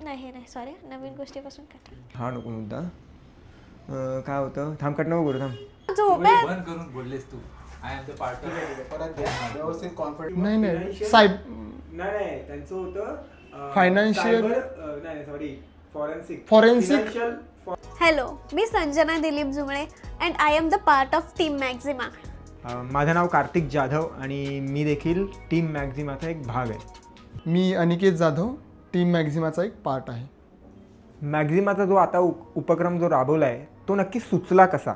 नाही नाही सॉरी, नवीन गोष्टीपासून कट. हा नको मुद्दा. काय होतं, थांब कट नको करू, थांब. झोपेत बंद करून बोललेस तू. I am the partner. व्यवस्थित कॉन्फिडन्स. नाही नाही साहेब नाही त्यांचं होतं फायनान्शियल नाही सॉरी फॉरेन्सिक. हॅलो, मी Sanjana Dilip Jumle and I am the part of team Maxima. माझं नाव कार्तिक जाधव आणि मी देखील टीम मॅक्झिमाचा एक भाग आहे. मी अनिकेत जाधव, टीम मॅक्झिमाचा एक पार्ट आहे. मॅक्झिमाचा जो आता उपक्रम जो राबवला आहे तो नक्की सुचला कसा?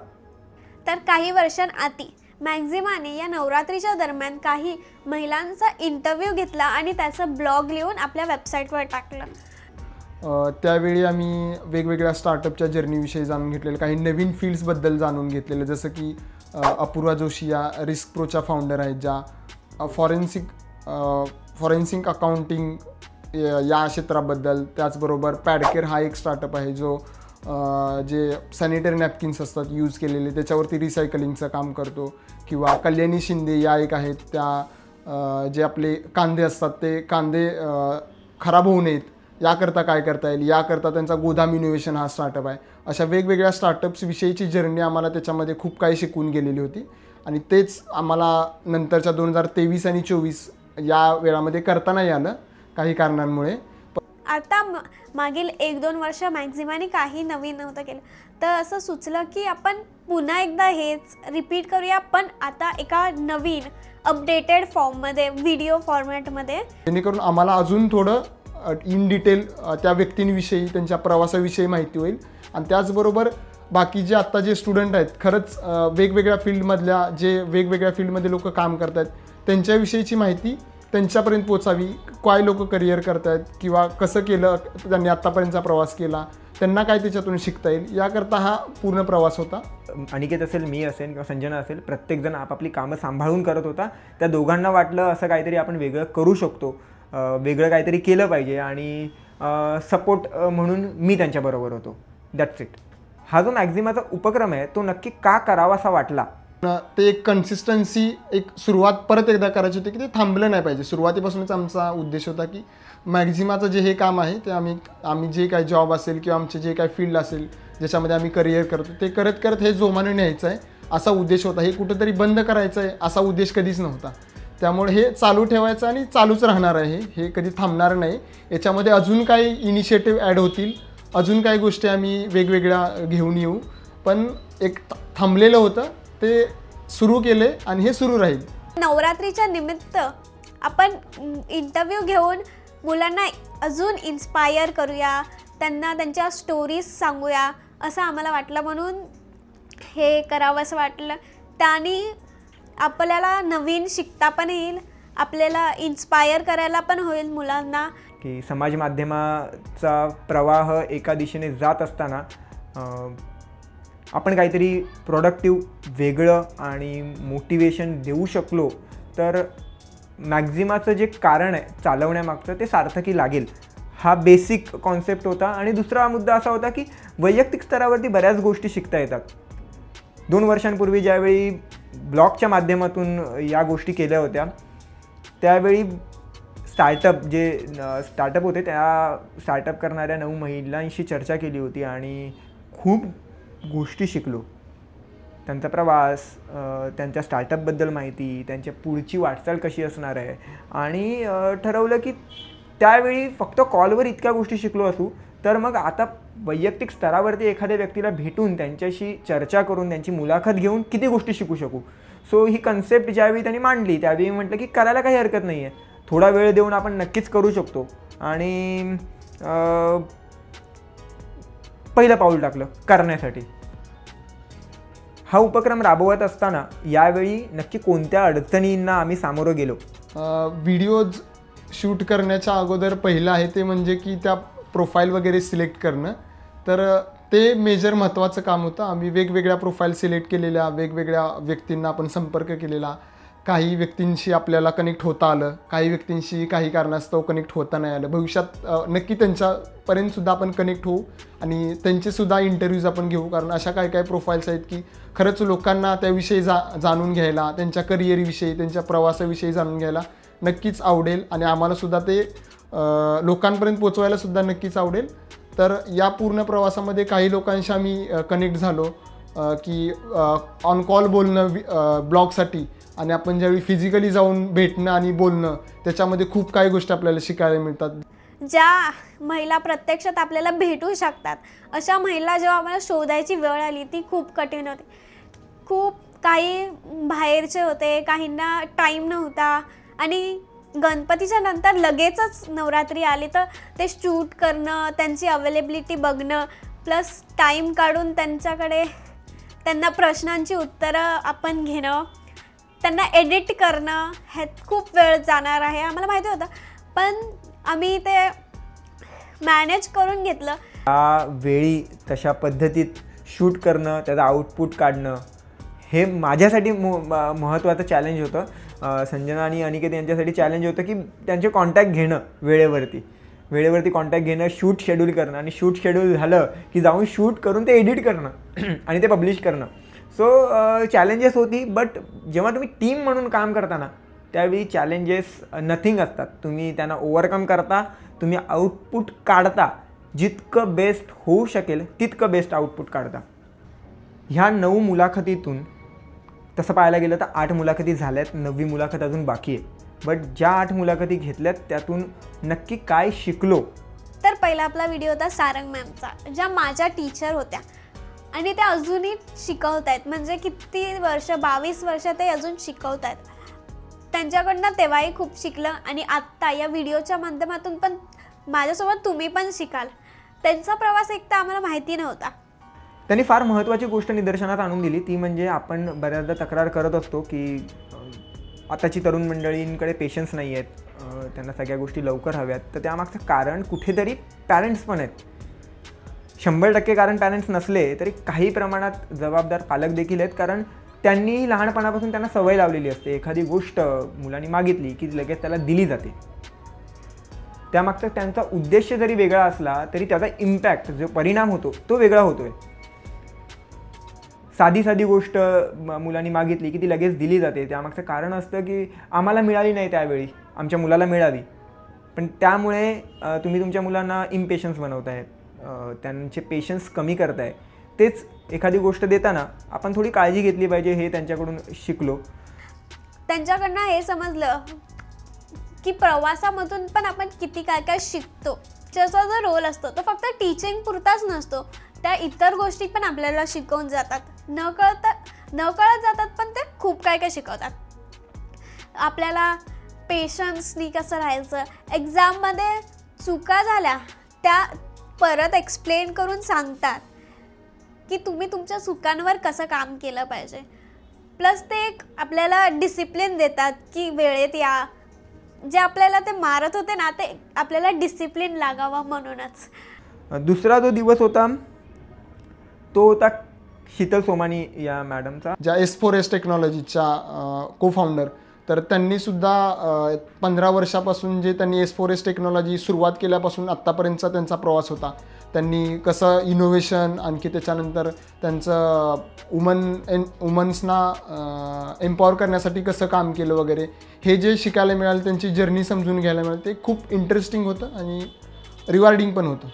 तर काही वर्षांआधी मॅक्झिमाने या नवरात्रीच्या दरम्यान काही महिलांचा इंटरव्ह्यू घेतला आणि त्याचं ब्लॉग लिहून आपल्या वेबसाईटवर टाकलं. त्यावेळी आम्ही वेगवेगळ्या स्टार्टअपच्या जर्नीविषयी जाणून घेतलेलं, काही नवीन फील्ड्सबद्दल जाणून घेतलेलं, जसं की अपूर्वा जोशी या रिस्क प्रोच्या फाउंडर आहेत, ज्या फॉरेन्सिक अकाउंटिंग या क्षेत्राबद्दल. त्याचबरोबर पॅडकेअर हा एक स्टार्टअप आहे जो जे सॅनिटरी नॅपकिन्स असतात यूज केलेले त्याच्यावरती रिसायकलिंगचं काम करतो. किंवा कल्याणी शिंदे या एक आहेत, त्या जे आपले कांदे असतात ते कांदे खराब होऊ नयेत याकरता काय करता येईल याकरता त्यांचा गोदाम इनोव्हेशन हा स्टार्टअप आहे. अशा वेगवेगळ्या स्टार्टअप्सविषयीची जर्नी आम्हाला त्याच्यामध्ये खूप काही शिकवून गेलेली होती आणि तेच आम्हाला नंतरच्या 2023 आणि 2024 या वेळामध्ये करता नाही आलं काही कारणांमुळे. आता मागील 1-2 वर्ष मॅक्झिमाने काही नवीन नव्हतं केलं, तर असं सुचलं की आपण पुन्हा एकदा हेच रिपीट करूया, पण आता एका नवीन अपडेटेड फॉर्ममध्ये, व्हिडिओ फॉर्मॅटमध्ये, जेणेकरून आम्हाला अजून थोडं इन डिटेल त्या व्यक्तींविषयी त्यांच्या प्रवासाविषयी माहिती होईल. आणि त्याचबरोबर बाकी जे आत्ता जे स्टुडंट आहेत, खरंच वेगवेगळ्या फील्डमधल्या जे वेगवेगळ्या फील्डमध्ये लोक काम करत आहेत त्यांच्याविषयीची माहिती त्यांच्यापर्यंत पोचावी. काय लोक करिअर करत आहेत किंवा कसं केलं त्यांनी आत्तापर्यंतचा प्रवास केला, त्यांना काय त्याच्यातून शिकता येईल याकरता हा पूर्ण प्रवास होता. अनिकेत असेल, मी असेल किंवा संजना असेल, प्रत्येकजण आपापली कामं सांभाळून करत होता. त्या दोघांना वाटलं असं काहीतरी आपण वेगळं करू शकतो, वेगळं काहीतरी केलं पाहिजे आणि सपोर्ट म्हणून मी त्यांच्याबरोबर होतो. That's it. हा जो मॅक्झिमाचा उपक्रम आहे तो नक्की का करावा असा वाटला? ते एक कन्सिस्टन्सी, एक सुरुवात परत एकदा करायची होती की ते थांबलं नाही पाहिजे. सुरुवातीपासूनच आमचा उद्देश होता की मॅक्झिमाचं जे हे काम आहे ते आम्ही जे काही जॉब असेल किंवा आमचे जे काही फील्ड असेल ज्याच्यामध्ये आम्ही करिअर करतो ते करत करत हे जोमाने न्यायचं आहे असा उद्देश होता. हे कुठंतरी बंद करायचं आहे असा उद्देश कधीच नव्हता. त्यामुळे हे चालू ठेवायचं आणि चालूच राहणार आहे, हे कधी थांबणार नाही. याच्यामध्ये अजून काही इनिशिएटिव्ह ॲड होतील, अजून काही गोष्टी आम्ही वेगवेगळ्या घेऊन येऊ, पण एक थांबलेलं होतं ते सुरू केले आणि हे सुरू राहील. नवरात्रीच्या निमित्त आपण इंटरव्ह्यू घेऊन मुलांना अजून इन्स्पायर करूया, त्यांना त्यांच्या स्टोरीज सांगूया असं आम्हाला वाटलं, म्हणून हे करावं असं वाटलं. त्याने आपल्याला नवीन शिकता पण येईल, आपल्याला इन्स्पायर करायला पण होईल मुलांना. की समाज माध्यमाचा प्रवाह एका दिशेने जात असताना आपण काहीतरी प्रोडक्टिव्ह वेगळं आणि मोटिवेशन देऊ शकलो तर मॅक्झिमाचं जे कारण आहे चालवण्यामागचं ते सार्थकी लागेल, हा बेसिक कॉन्सेप्ट होता. आणि दुसरा मुद्दा असा होता की वैयक्तिक स्तरावरती बऱ्याच गोष्टी शिकता येतात. 2 वर्षांपूर्वी ज्यावेळी ब्लॉगच्या माध्यमातून या गोष्टी केल्या होत्या त्यावेळी स्टार्टअप होते त्या स्टार्टअप करणाऱ्या 9 महिलांशी चर्चा केली होती आणि खूप गोष्टी शिकलो. त्यांचा प्रवास, त्यांच्या स्टार्टअपबद्दल माहिती, त्यांच्या पुढची वाटचाल कशी असणार आहे. आणि ठरवलं की त्यावेळी फक्त कॉलवर इतक्या गोष्टी शिकलो असू तर मग आता वैयक्तिक स्तरावरती एखाद्या व्यक्तीला भेटून त्यांच्याशी चर्चा करून त्यांची मुलाखत घेऊन किती गोष्टी शिकू शकू. सो ही कन्सेप्ट ज्यावेळी त्यांनी मांडली त्यावेळी म्हटलं की करायला काही हरकत नाही आहे, थोडा वेळ देऊन आपण नक्कीच करू शकतो. आणि पहिलं पाऊल टाकलं करण्यासाठी. हा उपक्रम राबवत असताना यावेळी नक्की कोणत्या अडचणींना आम्ही सामोरं गेलो? व्हिडिओज शूट करण्याच्या अगोदर पहिलं आहे ते म्हणजे की त्या प्रोफाईल वगैरे सिलेक्ट करणं. तर ते मेजर महत्त्वाचं काम होतं. आम्ही वेगवेगळ्या प्रोफाईल सिलेक्ट केलेल्या, वेगवेगळ्या व्यक्तींना आपण संपर्क केलेला. काही व्यक्तींशी आपल्याला कनेक्ट होता आलं, काही व्यक्तींशी काही कारणास्तव कनेक्ट होता नाही आलं. भविष्यात नक्की त्यांच्यापर्यंतसुद्धा आपण कनेक्ट होऊ आणि त्यांचेसुद्धा इंटरव्ह्यूज आपण घेऊ, कारण अशा काही काही प्रोफाईल्स आहेत की खरंच लोकांना त्याविषयी जाणून घ्यायला, त्यांच्या करिअरविषयी, त्यांच्या प्रवासाविषयी जाणून घ्यायला नक्कीच आवडेल आणि आम्हालासुद्धा ते लोकांपर्यंत पोचवायला सुद्धा नक्कीच आवडेल. तर या पूर्ण प्रवासामध्ये काही लोकांशी आम्ही कनेक्ट झालो की ऑन कॉल बोलणं ब्लॉगसाठी आणि आपण ज्यावेळी फिजिकली जाऊन भेटणं आणि बोलणं त्याच्यामध्ये खूप काही गोष्टी आपल्याला शिकायला मिळतात. ज्या महिला प्रत्यक्षात आपल्याला भेटू शकतात अशा महिला जेव्हा आम्हाला शोधायची वेळ आली ती खूप कठीण होती. खूप काही बाहेरचे होते, काहींना टाईम नव्हता आणि गणपतीच्या नंतर लगेचच नवरात्री आली तर ते शूट करणं, त्यांची अवेलेबिलिटी बघणं, प्लस टाईम काढून त्यांना प्रश्नांची उत्तरं आपण घेणं, त्यांना एडिट करणं, ह्यात खूप वेळ जाणार आहे आम्हाला माहिती होतं. पण आम्ही ते मॅनेज करून घेतलं. त्या वेळी तशा पद्धतीत शूट करणं, त्याचं आउटपुट काढणं हे माझ्यासाठी महत्त्वाचं चॅलेंज होतं. संजना आणि अनिकेत यांच्यासाठी चॅलेंज होतं की त्यांचे कॉन्टॅक्ट घेणं, वेळेवरती कॉन्टॅक्ट घेणं, शूट शेड्यूल करणं आणि शूट शेड्यूल झालं की जाऊन शूट करून ते एडिट करणं आणि ते पब्लिश करणं. सो चॅलेंजेस होती. बट जेव्हा तुम्ही टीम म्हणून काम करता ना त्यावेळी चॅलेंजेस नथिंग असतात. तुम्ही त्यांना ओव्हरकम करता, तुम्ही आउटपुट काढता, जितकं बेस्ट होऊ शकेल तितकं बेस्ट आउटपुट काढता. ह्या 9 मुलाखतीतून तसं पाहायला गेलं तर 8 मुलाखती झाल्यात, 9वी मुलाखत अजून बाकी आहे. बट ज्या 8 मुलाखती घेतल्यात त्यातून नक्की काय शिकलो. तर पहिला आपला व्हिडिओ होता सारंग मॅमचा, ज्या माझ्या टीचर होत्या आणि त्या अजूनही शिकवत आहेत. म्हणजे किती वर्ष, 22 वर्ष ते अजून शिकवत आहेत. त्यांच्याकडनं तेव्हाही खूप शिकलं आणि आत्ता या व्हिडिओच्या माध्यमातून पण माझ्यासोबत तुम्ही पण शिकाल. त्यांचा प्रवास एक तर आम्हाला माहिती नव्हता. त्यांनी फार महत्त्वाची गोष्ट निदर्शनात आणून दिली. ती म्हणजे आपण बऱ्याचदा तक्रार करत असतो की आताची तरुण मंडळींकडे पेशन्स नाही आहेत, त्यांना सगळ्या गोष्टी लवकर हव्यात. तर त्यामागचं कारण कुठेतरी पॅरेंट्स पण आहेत. 100% कारण पॅरेंट्स नसले तरी काही प्रमाणात जबाबदार पालक देखील आहेत. कारण त्यांनी लहानपणापासून त्यांना सवय लावलेली असते. एखादी गोष्ट मुलांनी मागितली की लगेच त्याला दिली जाते. त्यामागचा त्यांचा उद्देश जरी वेगळा असला तरी त्याचा इम्पॅक्ट, जो परिणाम होतो तो वेगळा होतोय. साधी गोष्ट मुलांनी मागितली की ती लगेच दिली जाते. त्यामागचं कारण असतं की आम्हाला मिळाली नाही त्यावेळी, आमच्या मुलाला मिळावी. पण त्यामुळे तुम्ही तुमच्या मुलांना इम्पेशन्स बनवताय, त्यांचे पेशन्स कमी करताय. तेच एखादी गोष्ट देताना आपण थोडी काळजी घेतली पाहिजे, हे त्यांच्याकडून शिकलो. त्यांच्याकडनं हे समजलं की प्रवासामधून पण आपण किती काय शिकतो. त्याचा जो रोल असतो तो फक्त टीचिंग पुरताच नसतो, त्या इतर गोष्टी पण आपल्याला शिकवून जातात. न कळत जातात पण ते खूप काय शिकवतात. आपल्याला पेशन्सनी कसं राहायचं, एक्झाममध्ये चुका झाल्या त्या परत एक्सप्लेन करून सांगतात की तुम्ही तुमच्या चुकांवर कसं काम केलं पाहिजे. प्लस ते एक आपल्याला डिसिप्लिन देतात की वेळेत या. जे आपल्याला ते मारत होते ना ते आपल्याला डिसिप्लिन लागावं म्हणूनच. दुसरा जो दिवस होता तो होता शीतल सोमानी या मॅडमचा, ज्या S4S टेक्नॉलॉजीच्या को फाउंडर. तर त्यांनीसुद्धा 15 वर्षापासून जे त्यांनी S4S टेक्नॉलॉजी सुरुवात केल्यापासून आत्तापर्यंतचा त्यांचा प्रवास होता. त्यांनी कसं इनोव्हेशन, आणखी त्याच्यानंतर त्यांचं वुमन्सना एम्पॉवर करण्यासाठी कसं काम केलं वगैरे, हे जे शिकायला मिळालं, त्यांची जर्नी समजून घ्यायला मिळालं, ते खूप इंटरेस्टिंग होतं आणि रिवॉर्डिंग पण होतं.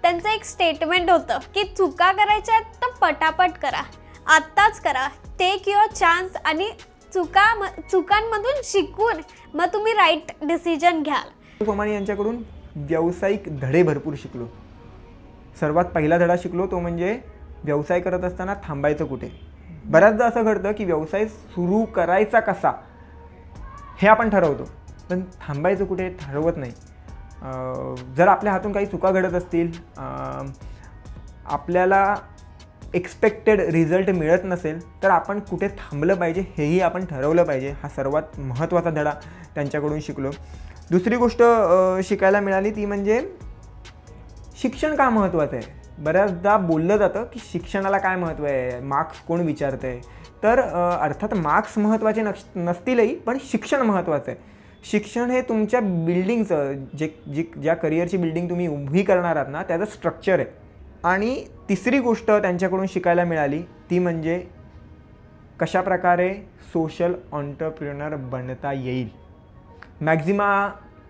त्यांचं एक स्टेटमेंट होतं की चुका करायच्या आहेत तर पटापट करा, आत्ताच करा, टेक युअर चान्स आणि चुकांमधून शिकून मग तुम्ही राईट डिसिजन घ्याल. सोमानी यांच्याकडून व्यावसायिक धडे भरपूर शिकलो. सर्वात पहिला धडा शिकलो तो म्हणजे व्यवसाय करत असताना थांबायचं कुठे. बऱ्याचदा असं घडतं की व्यवसाय सुरू करायचा कसा हे आपण ठरवतो, पण थांबायचं कुठे ठरवत नाही. जर आपल्या हातून काही चुका घडत असतील, आपल्याला एक्सपेक्टेड रिझल्ट मिळत नसेल तर आपण कुठे थांबलं पाहिजे हेही आपण ठरवलं पाहिजे. हा सर्वात महत्त्वाचा धडा त्यांच्याकडून शिकलो. दुसरी गोष्ट शिकायला मिळाली ती म्हणजे शिक्षण का महत्त्वाचं आहे. बऱ्याचदा बोललं जातं की शिक्षणाला काय महत्त्व आहे, मार्क्स कोण विचारतं आहे. तर अर्थात मार्क्स महत्त्वाचे नसतीलही, पण शिक्षण महत्त्वाचं आहे. शिक्षण हे तुमच्या बिल्डिंगचं ज्या करिअरची बिल्डिंग तुम्ही उभी करणार आहात ना त्याचं स्ट्रक्चर आहे. आणि तिसरी गोष्ट त्यांच्याकडून शिकायला मिळाली ती म्हणजे कशाप्रकारे सोशल ऑन्टरप्रिनर बनता येईल. मॅक्झिमा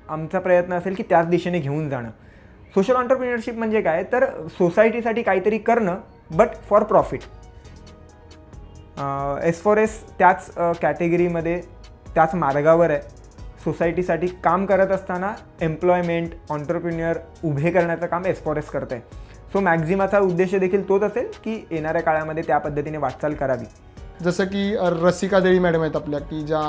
आमचा प्रयत्न असेल की त्याच दिशेने घेऊन जाणं. सोशल ऑन्टरप्रिनरशिप म्हणजे काय, तर सोसायटीसाठी काहीतरी करणं बट फॉर प्रॉफिट. S4S त्याच कॅटेगरीमध्ये त्याच मार्गावर आहे. सोसायटीसाठी काम करत असताना एम्प्लॉयमेंट ऑन्टरप्रिन्युअर उभे करण्याचं काम S4S करत आहे. सो मॅक्झिमाचा उद्देश देखील तोच असेल की येणाऱ्या काळामध्ये त्या पद्धतीने वाटचाल करावी. जसं की रसिका देळी मॅडम आहेत आपल्या, की ज्या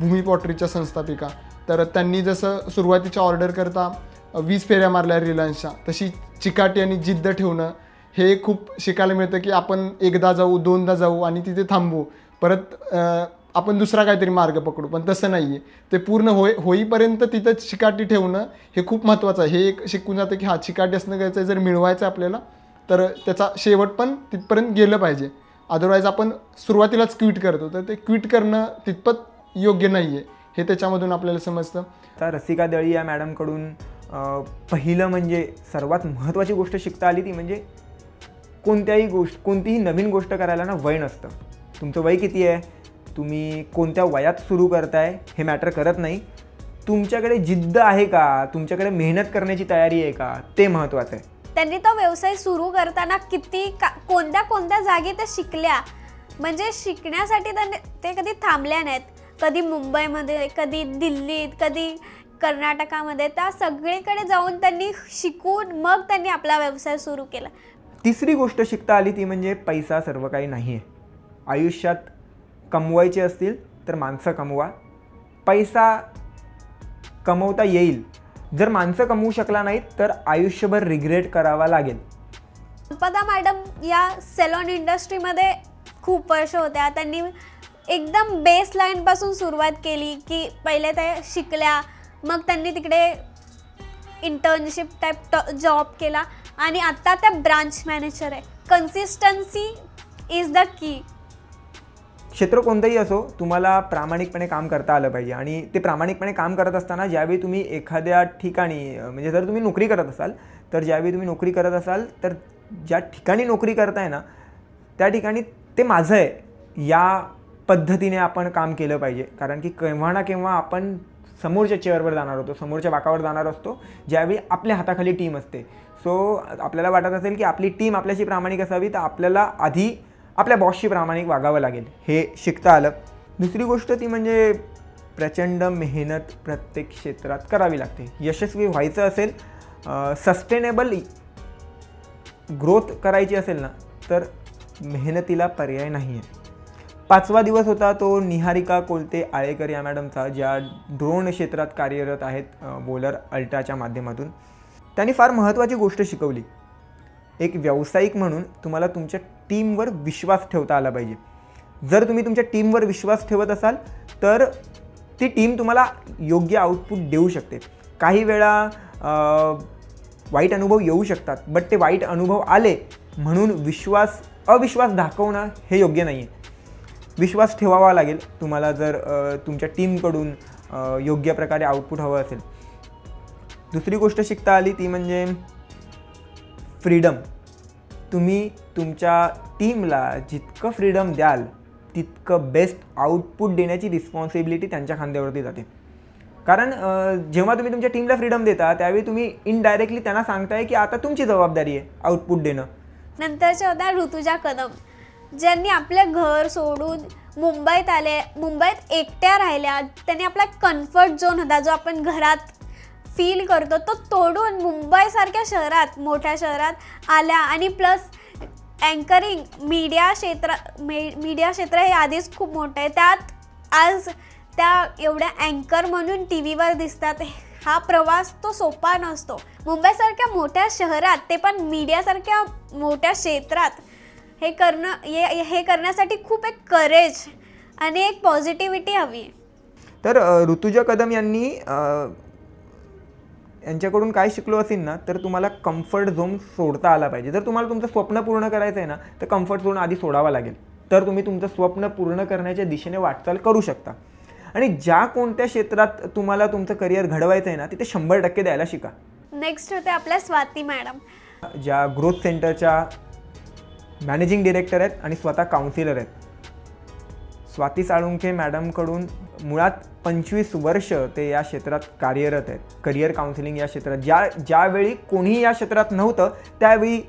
भूमी पॉटरीच्या संस्थापिका. तर त्यांनी जसं सुरुवातीच्या ऑर्डर करता 20 फेऱ्या मारल्या रिलायन्सच्या, तशी चिकाटी आणि जिद्द ठेवणं हे खूप शिकायला मिळतं. की आपण एकदा जाऊ, दोनदा जाऊ आणि तिथे थांबू, परत आपण दुसरा काहीतरी मार्ग पकडू. पण तसं नाही आहे. ते पूर्ण होईपर्यंत तिथं चिकाटी ठेवणं हे खूप महत्त्वाचं आहे. हे एक शिकून जातं की चिकाटी असणं गरजेचं आहे. जर मिळवायचं आपल्याला तर त्याचा शेवट पण तिथपर्यंत गेलं पाहिजे. अदरवाईज आपण सुरुवातीलाच क्विट करतो, तर ते क्विट करणं तितपत योग्य नाही आहे, हे त्याच्यामधून आपल्याला समजतं. आता रसिका दळी या मॅडमकडून पहिलं म्हणजे सर्वात महत्त्वाची गोष्ट शिकता आली ती म्हणजे कोणतीही नवीन गोष्ट करायला ना वय नसतं. तुमचं वय किती आहे, तुम्ही कोणत्या वयात सुरू करताय हे मॅटर करत नाही. तुमच्याकडे जिद्द आहे का, तुमच्याकडे मेहनत करण्याची तयारी आहे का, ते महत्त्वाचं आहे. त्यांनी तो व्यवसाय सुरू करताना कोणत्या जागी ते शिकल्या, म्हणजे शिकण्यासाठी ते कधी थांबल्या नाहीत. कधी मुंबईमध्ये, कधी दिल्लीत, कधी कर्नाटकामध्ये, त्या सगळीकडे जाऊन त्यांनी शिकून मग त्यांनी आपला व्यवसाय सुरू केला. तिसरी गोष्ट शिकता आली ती म्हणजे पैसा सर्व काही नाही आहे. आयुष्यात कमवायचे असतील तर माणसं कमवा. पैसा कमवता येईल, जर माणसं कमवू शकला नाहीत तर आयुष्यभर रिग्रेट करावा लागेल. संपदा मॅडम या सेलॉन इंडस्ट्रीमध्ये खूप वर्ष होत्या. त्यांनी एकदम बेस लाईनपासून सुरुवात केली, की पहिले ते शिकल्या, मग त्यांनी तिकडे इंटर्नशिप टाईप जॉब केला आणि आत्ता त्या ब्रांच मॅनेजर आहे. Consistency is the key. क्षेत्र कोणतंही असो, तुम्हाला प्रामाणिकपणे काम करता आलं पाहिजे. आणि ते प्रामाणिकपणे काम करत असताना ज्यावेळी तुम्ही एखाद्या ठिकाणी, म्हणजे जर तुम्ही नोकरी करत असाल तर ज्यावेळी तुम्ही नोकरी करत असाल तर ज्या ठिकाणी नोकरी करताय ना त्या ठिकाणी ते माझं आहे या पद्धतीने आपण काम केलं पाहिजे. कारण की केव्हा ना केव्हा आपण समोरच्या चेअरवर जाणार होतो, समोरच्या बाकावर जाणार असतो, ज्यावेळी आपल्या हाताखाली टीम असते. सो आपल्याला वाटत असेल की आपली टीम आपल्याशी प्रामाणिक असावी, तर आपल्याला आधी आपल्या बॉसशी प्रामाणिक वागावं लागेल, हे शिकता आलं. दुसरी गोष्ट ती म्हणजे प्रचंड मेहनत प्रत्येक क्षेत्रात करावी लागते. यशस्वी व्हायचं असेल, सस्टेनेबल ग्रोथ करायची असेल ना, तर मेहनतीला पर्याय नाही आहे. 5वा दिवस होता तो निहारिका कोलते आळेकर या मॅडमचा, ज्या ड्रोन क्षेत्रात कार्यरत आहेत बोलर अल्ट्राच्या माध्यमातून. त्यांनी फार महत्त्वाची गोष्ट शिकवली. एक व्यावसायिक म्हणून तुम्हाला तुमच्या टीमवर विश्वास ठेवता आला पाहिजे. जर तुम्ही तुमच्या टीमवर विश्वास ठेवत असाल तर ती टीम तुम्हाला योग्य आउटपुट देऊ शकते. काही वेळा वाईट अनुभव येऊ शकतात, बट ते वाईट अनुभव आले म्हणून अविश्वास दाखवणं हे योग्य नाही आहे. विश्वास ठेवावा लागेल तुम्हाला जर तुमच्या टीमकडून योग्य प्रकारे आउटपुट हवं असेल. दुसरी गोष्ट शिकता आली ती म्हणजे फ्रीडम. तुम्ही तुमच्या टीमला जितकं फ्रीडम द्याल तितकं बेस्ट आउटपुट देण्याची रिस्पॉन्सिबिलिटी त्यांच्या खांद्यावरती जाते. कारण जेव्हा तुम्ही तुमच्या टीमला फ्रीडम देता त्यावेळी तुम्ही इनडायरेक्टली त्यांना सांगताय की आता तुमची जबाबदारी आहे आउटपुट देणं. नंतरच्या होत्या ऋतुजा कदम, ज्यांनी आपलं घर सोडून मुंबईत आले, मुंबईत एकट्या राहिल्या. त्यांनी आपला कम्फर्ट झोन होता जो आपण घरात फील करतो तो तोडून मुंबईसारख्या शहरात, मोठ्या शहरात आल्या. आणि प्लस अँकरिंग, मीडिया क्षेत्र हे आधीच खूप मोठं आहे, त्यात आज त्या एवढ्या अँकर म्हणून टी व्हीवर दिसतात. हा प्रवास तो सोपा नसतो. मुंबईसारख्या मोठ्या शहरात, ते पण मीडियासारख्या मोठ्या क्षेत्रात हे करण्यासाठी खूप एक करेज आणि एक पॉझिटिव्हिटी हवी. तर ऋतुजा कदम यांच्याकडून काय शिकलो असेल ना, तर तुम्हाला कम्फर्ट झोन सोडता आला पाहिजे. जर तुम्हाला तुमचं स्वप्न पूर्ण करायचं आहे ना, तर कम्फर्ट झोन आधी सोडावा लागेल. तर तुम्ही तुमचं स्वप्न पूर्ण करण्याच्या दिशेने वाटचाल करू शकता. आणि ज्या कोणत्या क्षेत्रात तुम्हाला तुमचं करिअर घडवायचं आहे ना, तिथे 100% द्यायला शिका. नेक्स्ट होते आपल्या स्वाती मॅडम, ज्या ग्रोथ सेंटरच्या मॅनेजिंग डिरेक्टर आहेत आणि स्वतः काउन्सिलर आहेत. स्वाती साळुंखे मॅडमकडून मुळात 25 वर्ष ते या क्षेत्रात कार्यरत आहेत. करिअर काउन्सिलिंग या क्षेत्रात ज्यावेळी कोणीही या क्षेत्रात नव्हतं त्यावेळी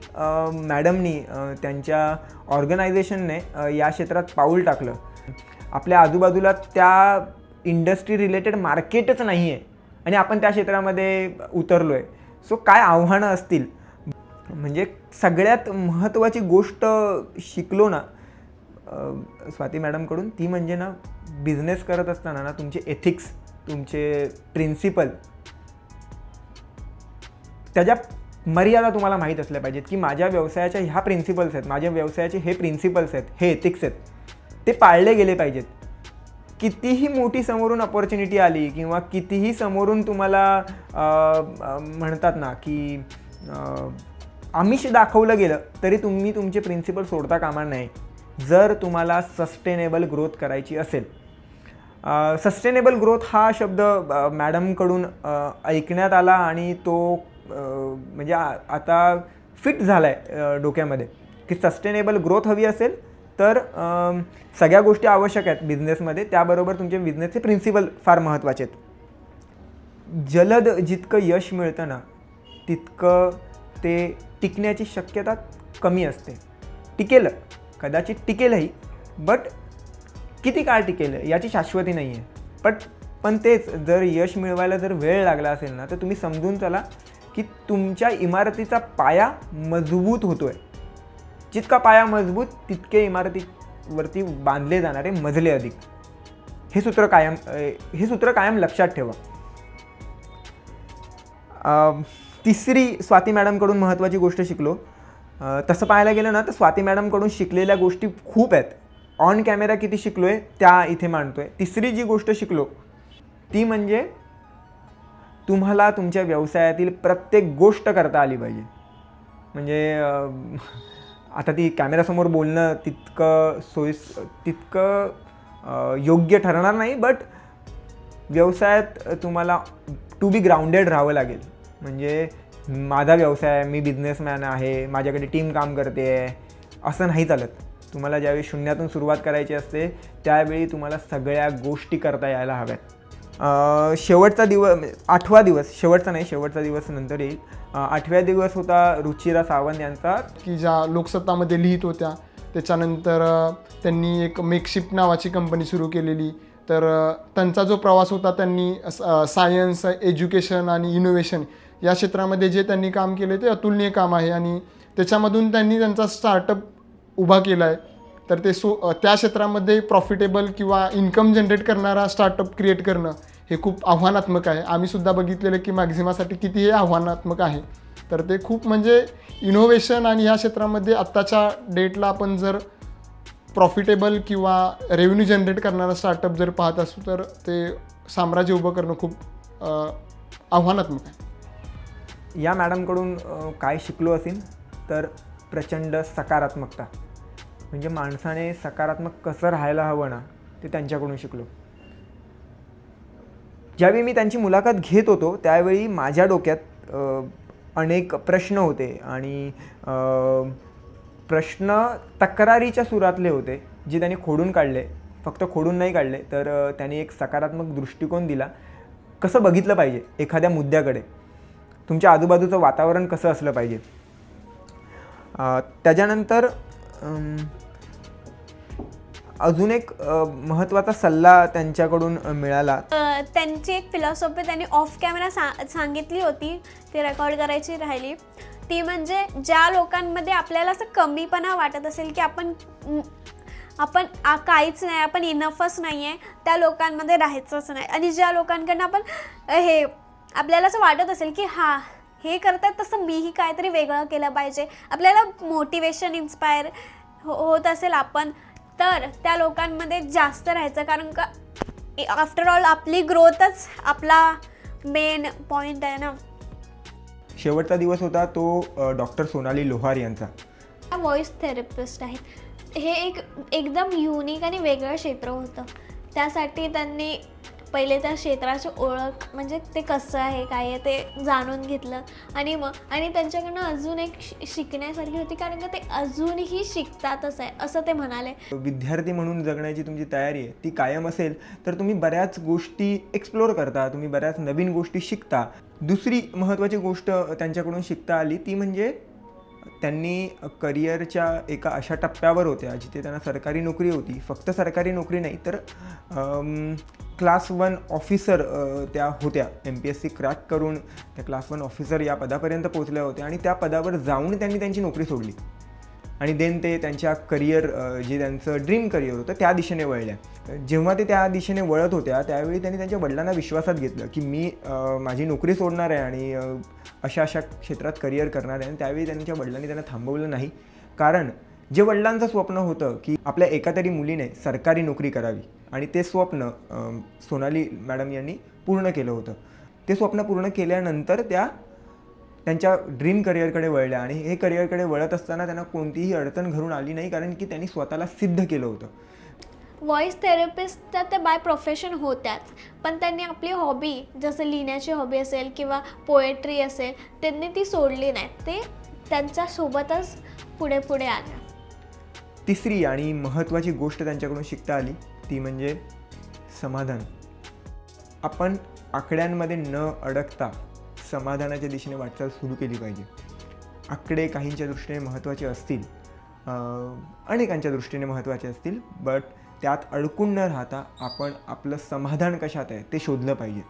मॅडमनी त्यांच्या ऑर्गनायझेशनने या क्षेत्रात पाऊल टाकलं. आपल्या आजूबाजूला त्या इंडस्ट्री रिलेटेड मार्केटच नाही आहे आणि आपण त्या क्षेत्रामध्ये उतरलो आहे. सो काय आव्हानं असतील, म्हणजे सगळ्यात महत्त्वाची गोष्ट शिकलो ना स्वाती मॅडमकडून, ती म्हणजे ना बिझनेस करत असताना ना तुमचे एथिक्स, तुमचे प्रिन्सिपल, त्याच्या मर्यादा तुम्हाला माहीत असल्या पाहिजेत की माझ्या व्यवसायाच्या ह्या प्रिन्सिपल्स आहेत, माझ्या व्यवसायाचे हे प्रिन्सिपल्स आहेत, हे एथिक्स आहेत, ते पाळले गेले पाहिजेत. कितीही मोठी समोरून अपॉर्च्युनिटी आली किंवा कितीही समोरून तुम्हाला म्हणतात ना की आमिष दाखवलं गेलं तरी तुम्ही तुमचे प्रिन्सिपल सोडता कामा नये जर तुम्हाला सस्टेनेबल ग्रोथ करायची असेल. सस्टेनेबल ग्रोथ हा शब्द मॅडमकडून ऐकण्यात आला आणि तो म्हणजे आता फिट झाला आहे डोक्यामध्ये की सस्टेनेबल ग्रोथ हवी असेल तर सगळ्या गोष्टी आवश्यक आहेत बिझनेसमध्ये, त्याबरोबर तुमचे बिझनेसचे प्रिन्सिपल फार महत्त्वाचे आहेत. जलद जितकं यश मिळतं ना तितकं ते टिकण्याची शक्यता कमी असते. कदाचित टिकेलही, बट किती काळ टिकेल याची शाश्वती नाही आहे. पण तेच जर यश मिळवायला जर वेळ लागला असेल ना तर तुम्ही समजून चला की तुमच्या इमारतीचा पाया मजबूत होतो आहे. जितका पाया मजबूत तितके इमारतीवरती बांधले जाणारे मजले अधिक. हे सूत्र कायम लक्षात ठेवा. तिसरी स्वाती मॅडमकडून महत्त्वाची गोष्ट शिकलो, तसं पाहायला गेलं ना तर स्वाती मॅडमकडून शिकलेल्या गोष्टी खूप आहेत. ऑन कॅमेरा किती शिकलो आहे त्या इथे मांडतो आहे. तिसरी जी गोष्ट शिकलो ती म्हणजे तुम्हाला तुमच्या व्यवसायातील प्रत्येक गोष्ट करता आली पाहिजे. म्हणजे आता ती कॅमेरासमोर बोलणं तितकं योग्य ठरणार नाही, बट व्यवसायात तुम्हाला टू बी ग्राउंडेड राहावं लागेल. म्हणजे माझा व्यवसाय आहे, मी बिझनेसमॅन आहे, माझ्याकडे टीम काम करते आहे, असं नाही चालत. तुम्हाला ज्यावेळी शून्यातून सुरुवात करायची असते त्यावेळी तुम्हाला सगळ्या गोष्टी करता यायला हव्यात. शेवटचा दिवस नंतर येईल. 8व्या दिवस होता रुचिरा सावंत यांचा, की ज्या लोकसत्तामध्ये लिहित होत्या. त्याच्यानंतर त्यांनी एक मेकशिफ्ट नावाची कंपनी सुरू केलेली. तर त्यांचा जो प्रवास होता त्यांनी सायन्स, एज्युकेशन आणि इनोव्हेशन या क्षेत्रामध्ये जे त्यांनी काम केले ते अतुलनीय काम आहे आणि त्याच्यामधून त्यांनी त्यांचा स्टार्टअप उभा केला आहे. तर ते त्या क्षेत्रामध्ये प्रॉफिटेबल किंवा इन्कम जनरेट करणारा स्टार्टअप क्रिएट करणं हे खूप आव्हानात्मक आहे. आम्हीसुद्धा बघितलेलं की मॅक्झिमासाठी किती हे आव्हानात्मक आहे. तर ते खूप म्हणजे इनोव्हेशन आणि या क्षेत्रामध्ये आत्ताच्या डेटला आपण जर प्रॉफिटेबल किंवा रेव्हेन्यू जनरेट करणारा स्टार्टअप जर पाहत असू तर ते साम्राज्य उभं करणं खूप आव्हानात्मक आहे. या मॅडमकडून काय शिकलो असेल तर प्रचंड सकारात्मकता. म्हणजे माणसाने सकारात्मक कसं राहायला हवं ना ते त्यांच्याकडून शिकलो. ज्यावेळी मी त्यांची मुलाखत घेत होतो त्यावेळी माझ्या डोक्यात अनेक प्रश्न होते आणि प्रश्न तक्रारीच्या सुरातले होते जे त्यांनी खोडून काढले. फक्त खोडून नाही काढले तर त्यांनी एक सकारात्मक दृष्टिकोन दिला. कसं बघितलं पाहिजे एखाद्या मुद्द्याकडे, तुमच्या आजूबाजूचं वातावरण कसं असलं पाहिजे. त्याच्यानंतर अजून एक महत्त्वाचा सल्ला त्यांच्याकडून मिळाला. त्यांची एक फिलॉसॉफी त्यांनी ऑफ कॅमेरा सांगितली होती, ती रेकॉर्ड करायची राहिली. ती म्हणजे ज्या लोकांमध्ये आपल्याला असं कमीपणा वाटत असेल की आपण काहीच नाही, आपण इनफच नाही आहे, त्या लोकांमध्ये राहायचंच नाही. आणि ज्या लोकांकडनं आपण आपल्याला असं वाटत असेल की हां हे करतात तसं मीही काहीतरी वेगळं केलं पाहिजे, आपल्याला मोटिवेशन इन्स्पायर होत असेल आपण, तर त्या लोकांमध्ये जास्त राहायचं. कारण का आफ्टर ऑल आपली ग्रोथच आपला मेन पॉईंट आहे ना. शेवटचा दिवस होता तो डॉक्टर सोनाली लोहार यांचा. व्हॉइस थेरपिस्ट आहेत. हे एकदम युनिक आणि वेगळं क्षेत्र होतं. त्यासाठी त्यांनी पहिले त्या क्षेत्राची ओळख म्हणजे ते कसं आहे काय आहे ते जाणून घेतलं आणि आणि त्यांच्याकडनं अजून एक शिकण्यासारखी होती, कारण का ते अजूनही शिकतातच आहे असं ते म्हणाले. विद्यार्थी म्हणून जगण्याची तुमची तयारी आहे ती कायम असेल तर तुम्ही बऱ्याच गोष्टी एक्सप्लोअर करता, तुम्ही बऱ्याच नवीन गोष्टी शिकता. दुसरी महत्त्वाची गोष्ट त्यांच्याकडून शिकता आली ती म्हणजे त्यांनी करिअरच्या एका अशा टप्प्यावर होत्या जिथे त्यांना सरकारी नोकरी होती. फक्त सरकारी नोकरी नाही तर क्लास 1 ऑफिसर त्या होत्या. MPSC क्रॅक करून त्या क्लास 1 ऑफिसर या पदापर्यंत पोहोचल्या होत्या आणि त्या पदावर जाऊन त्यांनी त्यांची नोकरी सोडली आणि देन ते त्यांच्या करिअर जे त्यांचं ड्रीम करिअर होतं त्या दिशेने वळल्या. जेव्हा ते त्या दिशेने वळत होत्या त्यावेळी त्यांनी त्यांच्या वडिलांना विश्वासात घेतलं की मी माझी नोकरी सोडणार आहे आणि अशा क्षेत्रात करिअर करणार आहे. आणि त्यावेळी त्यांच्या वडिलांनी त्यांना थांबवलं नाही, कारण जे वडिलांचं स्वप्न होतं की आपल्या एका तरी मुलीने सरकारी नोकरी करावी आणि ते स्वप्न सोनाली मॅडम यांनी पूर्ण केलं होतं. ते स्वप्न पूर्ण केल्यानंतर त्या त्यांच्या ड्रीम करिअरकडे वळल्या आणि हे करिअरकडे वळत असताना त्यांना कोणतीही अडचण घडून आली नाही, कारण की त्यांनी स्वतःला सिद्ध केलं होतं. व्हॉइस थेरपिस्ट तर ते बाय प्रोफेशन होत्याच, पण त्यांनी आपली हॉबी जसं लिहिण्याची हॉबी असेल किंवा पोएट्री असेल त्यांनी ती सोडली नाही, ते त्यांच्यासोबतच पुढे पुढे आल्या. तिसरी आणि महत्त्वाची गोष्ट त्यांच्याकडून शिकता आली ती म्हणजे समाधान. आपण आकड्यांमध्ये न अडकता समाधानाच्या दिशेने वाटचाल सुरू केली पाहिजे. आकडे काहींच्या दृष्टीने महत्त्वाचे असतील, अनेकांच्या दृष्टीने महत्त्वाचे असतील, बट त्यात अडकून न राहता आपण आपलं समाधान कशात आहे ते शोधलं पाहिजे.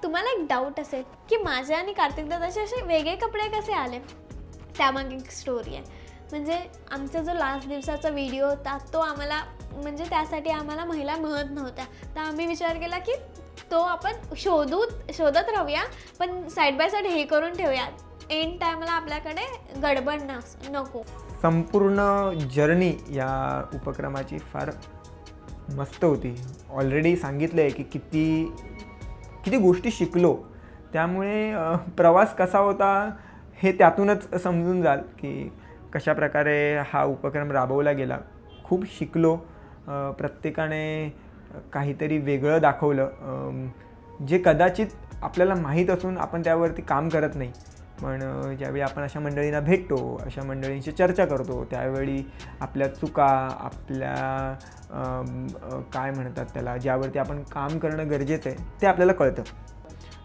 तुम्हाला एक डाऊट असेल की माझे आणि कार्तिक दादाचे असे वेगळे कपडे कसे आले, त्यामागे एक स्टोरी आहे. म्हणजे आमचा जो लास्ट दिवसाचा व्हिडिओ होता तो आम्हाला म्हणजे त्यासाठी आम्हाला महिला मिळत नव्हत्या, तर आम्ही विचार केला की तो आपण शोधत राहूया, पण साईड बाय साईड हे करून ठेवूया, एंड टायमाला आपल्याकडे गडबड नको. संपूर्ण जर्नी या उपक्रमाची फार मस्त होती. ऑलरेडी सांगितलं आहे की किती गोष्टी शिकलो, त्यामुळे प्रवास कसा होता हे त्यातूनच समजून जाल की कशा प्रकारे हा उपक्रम राबवला गेला. खूप शिकलो, प्रत्येकाने काहीतरी वेगळं दाखवलं जे कदाचित आपल्याला माहीत असून आपण त्यावरती काम करत नाही, पण ज्यावेळी आपण अशा मंडळींना भेटतो, अशा मंडळींशी चर्चा करतो, त्यावेळी आपल्या चुका, आपल्या काय म्हणतात त्याला, ज्यावरती आपण काम करणं गरजेचं आहे ते आपल्याला कळतं.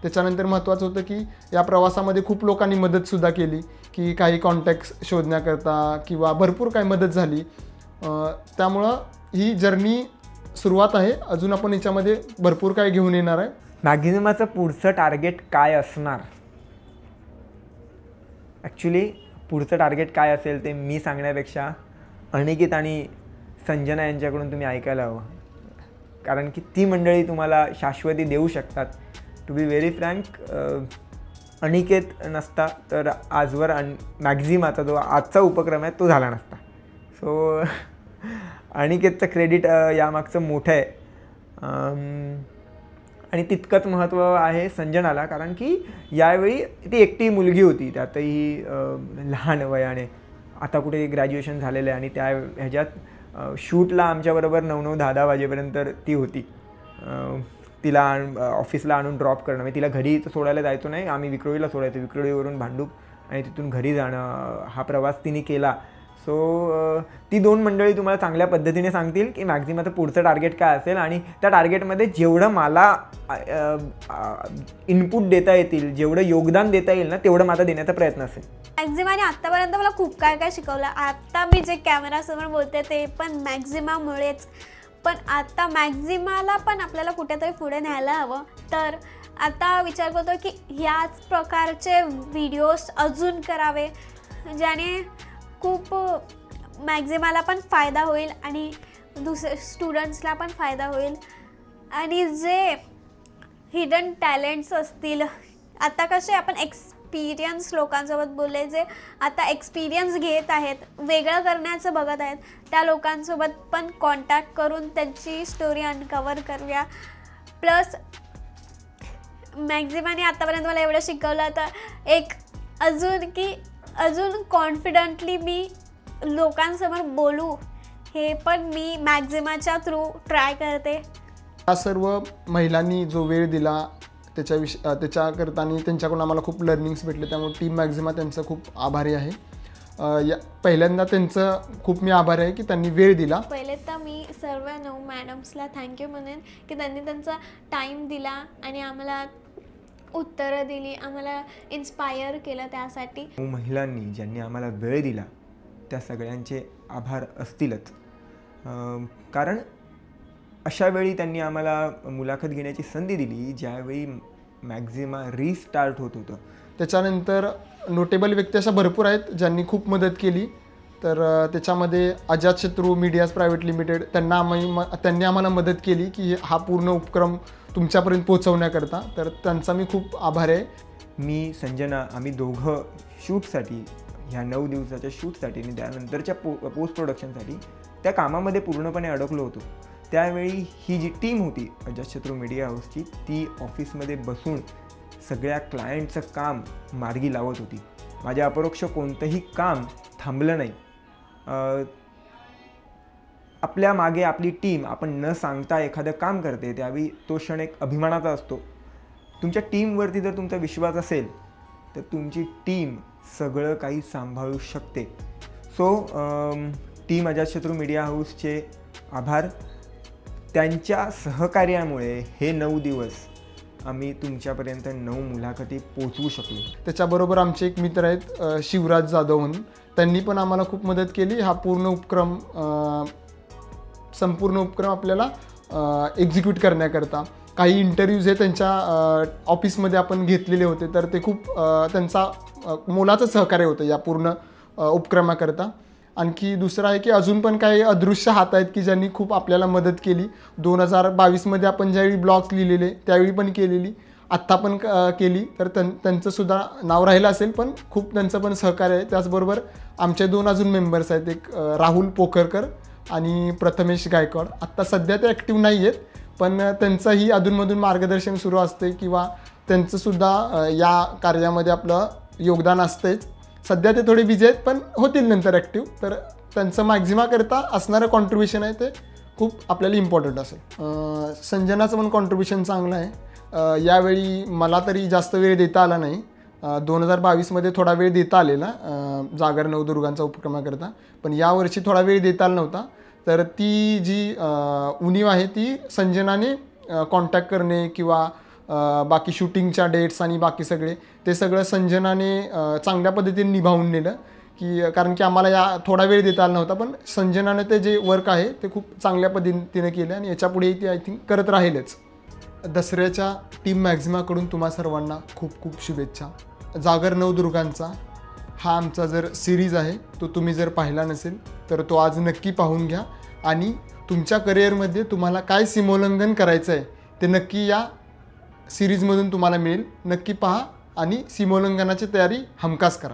त्याच्यानंतर महत्त्वाचं होतं की या प्रवासामध्ये खूप लोकांनी मदतसुद्धा केली, की काही कॉन्टॅक्ट्स शोधण्याकरता किंवा भरपूर काही मदत झाली. त्यामुळं ही जर्नी सुरुवात आहे, अजून आपण याच्यामध्ये भरपूर काही घेऊन येणार आहे. मॅक्झिमाचं पुढचं टार्गेट काय असणार? ॲक्च्युली पुढचं टार्गेट काय असेल ते मी सांगण्यापेक्षा अनिकेत आणि संजना यांच्याकडून तुम्ही ऐकायला हवं, कारण की ती मंडळी तुम्हाला शाश्वती देऊ शकतात. To be very frank, Aniket नसता तर आजवर मॅक्झिमाचा जो आजचा उपक्रम आहे तो झाला नसता. सो अनिकेतचं क्रेडिट यामागचं मोठं आहे आणि तितकंच महत्त्व आहे संजनाला, कारण की यावेळी ती एकटी मुलगी होती, त्यातही लहान वयाने, आता कुठे ग्रॅज्युएशन झालेलं आहे आणि त्या ह्याच्यात शूटला आमच्याबरोबर 9-9, 10-10 वाजेपर्यंत ती होती. तिला ऑफिसला आणून ड्रॉप करणं, म्हणजे तिला घरी सोडायला जायचो नाही, आम्ही विक्रोळीला सोडायचो, विक्रोळीवरून भांडूप आणि तिथून घरी जाणं, हा प्रवास तिने केला. सो ती दोन मंडळी तुम्हाला चांगल्या पद्धतीने सांगतील की मॅक्झिमाचं पुढचं टार्गेट काय असेल आणि त्या टार्गेटमध्ये जेवढं मला इनपुट देता येतील, जेवढं योगदान देता येईल ना तेवढं माझा देण्याचा प्रयत्न असेल. मॅक्झिमाने आत्तापर्यंत मला खूप काय शिकवलं. आता मी जे कॅमेरासमोर बोलते ते पण मॅक्झिमामुळेच, पण आता मॅक्झिमाला पण आपल्याला कुठेतरी पुढे न्यायला हवं. तर आता विचार करतो की ह्याच प्रकारचे व्हिडिओज अजून करावे, ज्याने खूप मॅक्झिमाला पण फायदा होईल आणि दुसऱ्या स्टुडंट्सला पण फायदा होईल. आणि जे हिडन टॅलेंट्स असतील, आता कसे आपण एक्सपिरियन्स लोकांसोबत बोलले, जे आता एक्सपिरियन्स घेत आहेत, वेगळं करण्याचं बघत आहेत, त्या लोकांसोबत पण कॉन्टॅक्ट करून त्यांची स्टोरी अनकवर करूया. प्लस मॅक्झिमाने आत्तापर्यंत मला एवढं शिकवलं, तर एक अजून कॉन्फिडंटली मी लोकांसमोर बोलू, हे पण मी मॅक्झिमाच्या थ्रू ट्राय करते. या सर्व महिलांनी जो वेळ दिला त्याच्याकरता आणि त्यांच्याकडून आम्हाला खूप लर्निंग्स भेटले, त्यामुळे टीम मॅक्झिमा त्यांचं खूप आभारी आहे. पहिल्यांदा त्यांचं खूप मी आभारी आहे की त्यांनी वेळ दिला. पहिले तर मी सर्व 9 मॅडम्सला थँक्यू म्हणेन की त्यांनी त्यांचा टाईम दिला आणि आम्हाला उत्तरं दिली, आम्हाला इन्स्पायर केलं. त्यासाठी महिलांनी ज्यांनी आम्हाला वेळ दिला त्या सगळ्यांचे आभार असतीलच. कारण अशा वेळी त्यांनी आम्हाला मुलाखत घेण्याची संधी दिली ज्यावेळी मॅक्झिमा रिस्टार्ट होत होतं. त्याच्यानंतर नोटेबल व्यक्ती अशा भरपूर आहेत ज्यांनी खूप मदत केली. तर त्याच्यामध्ये अजातशत्रू मीडियाज प्रायव्हेट लिमिटेड त्यांनी आम्हाला मदत केली की हा पूर्ण उपक्रम तुमच्यापर्यंत पोहोचवण्याकरता. तर त्यांचा मी खूप आभारी आहे. मी संजना आम्ही दोघं शूटसाठी ह्या 9 दिवसाच्या शूटसाठी आणि त्यानंतरच्या पोस्ट प्रोडक्शनसाठी त्या कामामध्ये पूर्णपणे अडकलो होतो. त्यावेळी ही जी टीम होती अजातशत्रू मीडिया हाऊसची ती ऑफिसमध्ये बसून सगळ्या क्लायंटचं काम मार्गी लावत होती. माझ्या अपरोक्ष कोणतंही काम थांबलं नाही. आपल्या मागे आपली टीम आपण न सांगता एखादं काम करते त्यावेळी तो क्षण एक अभिमानाचा असतो. तुमच्या टीमवरती जर तुमचा विश्वास असेल तर तुमची टीम सगळं काही सांभाळू शकते. सो टीम अजातशत्रू मीडिया हाऊसचे आभार. त्यांच्या सहकार्यामुळे हे 9 दिवस आम्ही तुमच्यापर्यंत 9 मुलाखती पोचवू शकलो. त्याच्याबरोबर आमचे एक मित्र आहेत शिवराज जाधव म्हणून, त्यांनी पण आम्हाला खूप मदत केली. हा संपूर्ण उपक्रम आपल्याला एक्झिक्यूट करण्याकरता. काही इंटरव्ह्यूज हे त्यांच्या ऑफिसमध्ये आपण घेतलेले होते, तर ते खूप त्यांचा मोलाचं सहकार्य होतं या पूर्ण उपक्रमाकरता. आणखी दुसरं आहे की अजून पण काही अदृश्य हात आहेत की ज्यांनी खूप आपल्याला मदत केली. 2022मध्ये आपण ज्यावेळी ब्लॉग्स लिहिलेले त्यावेळी पण केलेली, आत्ता पण केली. तर त्यांचंसुद्धा नाव राहिलं असेल, पण खूप त्यांचं पण सहकार्य आहे. त्याचबरोबर आमचे 2 अजून मेंबर्स आहेत, एक राहुल पोखरकर आणि प्रथमेश गायकवाड. आत्ता सध्या ते ॲक्टिव्ह नाही आहेत, पण त्यांचंही अधूनमधून मार्गदर्शन सुरू असते किंवा त्यांचंसुद्धा या कार्यामध्ये आपलं योगदान असतेच. सध्या ते थोडे बिझी आहेत, पण होतील नंतर ॲक्टिव्ह. तर त्यांचं मॅक्झिमाकरता असणारं कॉन्ट्रिब्युशन आहे ते खूप आपल्याला इम्पॉर्टंट असेल. संजनाचं पण कॉन्ट्रिब्युशन चांगलं आहे. यावेळी मला तरी जास्त वेळ देता आला नाही. 2022मध्ये थोडा वेळ देता आलेला जागर नवदुर्गांचा उपक्रमाकरता, पण यावर्षी थोडा वेळ देता आला नव्हता. तर ती जी उणीव आहे ती संजनाने कॉन्टॅक्ट करणे किंवा बाकी शूटिंगच्या डेट्स आणि बाकी ते सगळं संजनाने चांगल्या पद्धतीने निभावून नेलं. कारण की आम्हाला थोडा वेळ देता आला नव्हता, पण संजनाने ते जे वर्क आहे ते खूप चांगल्या पद्धतीने केलं आणि याच्यापुढेही ती आय थिंक करत राहीलच. दसऱ्याच्या टीम मॅक्झिमाकडून तुम्हा सर्वांना खूप खूप शुभेच्छा. जागर नवदुर्गांचा हा आमचा जर सिरीज आहे तो तुम्ही जर पाहिला नसेल तर तो आज नक्की पाहून घ्या. आणि तुमच्या करिअरमध्ये तुम्हाला काय सीमोल्लंघन करायचं आहे ते नक्की या सिरीजमधून तुम्हाला मिळेल. नक्की पहा आणि सीमोल्लंघनाची तयारी हमखास करा.